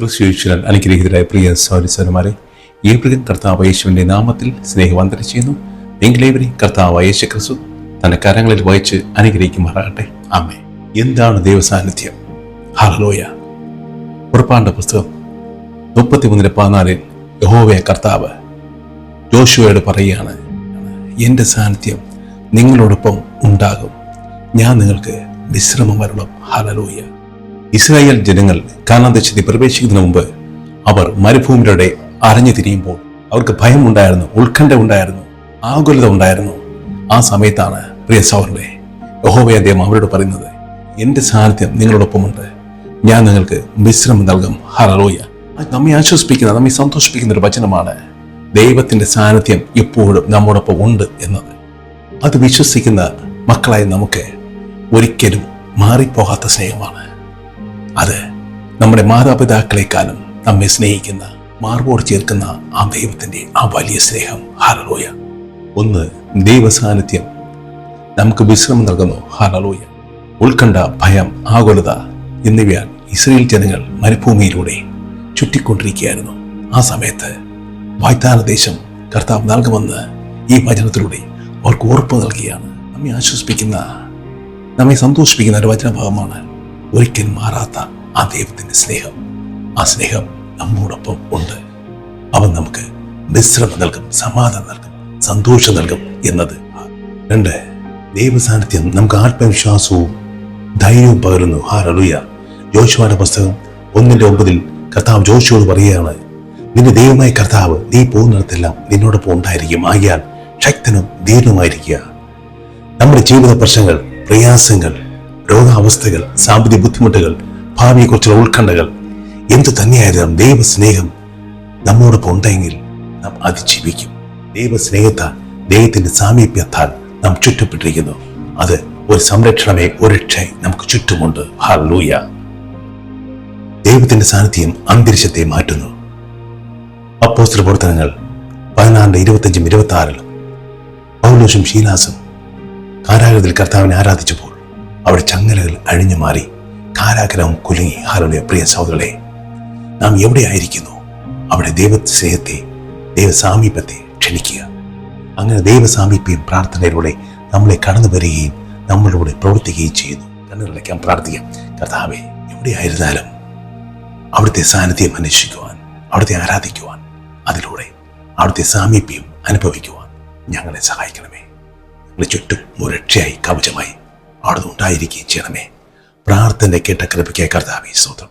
ക്രിസ്തുയേശുവിൽ അനുഗ്രഹീതരായ പ്രിയ സഹോദരന്മാരെ, ഏവരും കർത്താവ് യേശുവിന്റെ നാമത്തിൽ സ്നേഹവന്ദനം ചെയ്യുന്നു. നിങ്ങളേവരെയും കർത്താവ് യേശു ക്രിസ്തു തന്റെ കരങ്ങളിൽ വഹിച്ച് അനുഗ്രഹിക്കുമാറാകട്ടെ. ആമേൻ. എന്താണ് ദൈവസാന്നിധ്യം? ഹല്ലേലൂയ. പുറപ്പാടിന്റെ പുസ്തകം 33:14 യഹോവയായ കർത്താവ് യോശുവയോട് പറയുകയാണ്, എൻ്റെ സാന്നിധ്യം നിങ്ങളോടൊപ്പം ഉണ്ടാകും, ഞാൻ നിങ്ങൾക്ക് വിശ്രമം വരണം. ഹല്ലേലൂയ. ഇസ്രായേൽ ജനങ്ങൾ കാനാൻ ദേശത്തിൽ പ്രവേശിക്കുന്നതിന് മുമ്പ് അവർ മരുഭൂമിയുടെ അരഞ്ഞു തിരിയുമ്പോൾ അവർക്ക് ഭയമുണ്ടായിരുന്നു, ഉത്കണ്ഠ ഉണ്ടായിരുന്നു, ആകുലത ഉണ്ടായിരുന്നു. ആ സമയത്താണ് പ്രിയ സഹോദരനെ യഹോവയായ ദൈവം അവരോട് പറയുന്നത്, എൻ്റെ സാന്നിധ്യം നിങ്ങളോടൊപ്പമുണ്ട്, ഞാൻ നിങ്ങൾക്ക് വിശ്രമം നൽകും. ഹല്ലേലൂയ. നമ്മെ ആശ്വസിപ്പിക്കുന്ന, നമ്മെ സന്തോഷിപ്പിക്കുന്ന ഒരു വചനമാണ് ദൈവത്തിന്റെ സാന്നിധ്യം എപ്പോഴും നമ്മോടൊപ്പം ഉണ്ട് എന്നത്. അത് വിശ്വസിക്കുന്ന മക്കളായി നമുക്ക് ഒരിക്കലും മാറിപ്പോകാത്ത സ്നേഹമാണ്. അത് നമ്മുടെ മാതാപിതാക്കളെക്കാളും നമ്മെ സ്നേഹിക്കുന്ന, മാർവോട് ചേർക്കുന്ന ആ ദൈവത്തിന്റെ ആ വലിയ സ്നേഹം. ഹല്ലേലൂയ. ഒന്ന്, ദൈവസാന്നിധ്യം നമുക്ക് വിശ്രമം നൽകുന്നു. ഹല്ലേലൂയ. ഉത്കണ്ഠ, ഭയം, ആകുലത എന്നിവയാൽ ഇസ്രായേൽ ജനങ്ങൾ മരുഭൂമിയിലൂടെ ചുറ്റിക്കൊണ്ടിരിക്കുകയായിരുന്നു. ആ സമയത്ത് വാഗ്ദാന ദേശം കർത്താവ് നൽകുമെന്ന് ഈ വചനത്തിലൂടെ അവർക്ക് ഉറപ്പ് നൽകിയാണ്. നമ്മെ ആശ്വസിപ്പിക്കുന്ന, നമ്മെ സന്തോഷിപ്പിക്കുന്ന ഒരു വചനഭാഗമാണ്. ഒരിക്കലും മാറാത്ത ആ ദൈവത്തിന്റെ സ്നേഹം. ആ സ്നേഹം നമ്മോടൊപ്പം ഉണ്ട്. അവൻ നമുക്ക് വിശ്രമം നൽകും, സമാധാനം നൽകും, സന്തോഷം നൽകും എന്നത്. 2, ദൈവസാന്നിധ്യം നമുക്ക് ആത്മവിശ്വാസവും ധൈര്യവും പകരുന്നു. ഹല്ലേലൂയ. യോശുവയുടെ പുസ്തകം 1:9 കർത്താവ് യോശുവയോട് പറയുകയാണ്, നിന്റെ ദൈവമായ കർത്താവ് നീ പോകുന്നിടത്തെല്ലാം നിന്നോടൊപ്പം ഉണ്ടായിരിക്കും, ആകിയാൽ ശക്തനും ധീരനുമായിരിക്കുക. നമ്മുടെ ജീവിത പ്രശ്നങ്ങൾ, പ്രയാസങ്ങൾ, രോഗാവസ്ഥകൾ, സാമ്പത്തിക ബുദ്ധിമുട്ടുകൾ, ഭാവിയെക്കുറിച്ചുള്ള ഉത്കണ്ഠകൾ എന്തു തന്നെയായിരുന്നാലും ദൈവസ്നേഹം നമ്മോടൊപ്പം ഉണ്ടെങ്കിൽ നാം അതിജീവിക്കും. ദൈവസ്നേഹത്താൽ, ദൈവത്തിന്റെ സാമീപ്യത്താൽ നാം ചുറ്റപ്പെട്ടിരിക്കുന്നു. അത് ഒരു സംരക്ഷണമേ, ഒരു രക്ഷയെ നമുക്ക് ചുറ്റുമുണ്ട്. ഹല്ലേലൂയ. ദൈവത്തിന്റെ സാന്നിധ്യം അന്തരീക്ഷത്തെ മാറ്റുന്നു. അപ്പോസ്തല പ്രവർത്തനങ്ങൾ 16:25-26 പൗലോസും ശീലാസും കാരാഗ്രഹത്തിൽ കർത്താവിനെ ആരാധിച്ചപ്പോൾ അവിടെ ചങ്ങലകൾ അഴിഞ്ഞു മാറി, കാരാഗ്രഹം കുലുങ്ങി. ഹല്ലേലൂയ. പ്രിയ സഹോദരങ്ങളെ, നാം എവിടെയായിരിക്കുന്നു അവിടെ ദൈവസ്നേഹത്തെ, ദൈവസാമീപ്യത്തെ ക്ഷണിക്കുക. അങ്ങനെ ദൈവസാമീപ്യം പ്രാർത്ഥനയിലൂടെ നമ്മളെ കടന്നു വരികയും നമ്മളിലൂടെ പ്രവർത്തിക്കുകയും ചെയ്യുന്നു. കണ്ണുകളിലേക്കാം, പ്രാർത്ഥിക്കാം. കർത്താവേ, എവിടെയായിരുന്നാലും അവിടുത്തെ സാന്നിധ്യം അന്വേഷിക്കുവാൻ, അവിടുത്തെ ആരാധിക്കുവാൻ, അതിലൂടെ അവിടുത്തെ സാമീപ്യം അനുഭവിക്കുവാൻ ഞങ്ങളെ സഹായിക്കണമേ. ഞങ്ങളെ ചുറ്റും ഒരു രക്ഷയായി, കവചമായി അവിടുന്ന് ഉണ്ടായിരിക്കുകയും ചെയ്യണമേ. പ്രാർത്ഥന കേട്ട കൃപയ്ക്കായി കർത്താവേ സ്തോത്രം.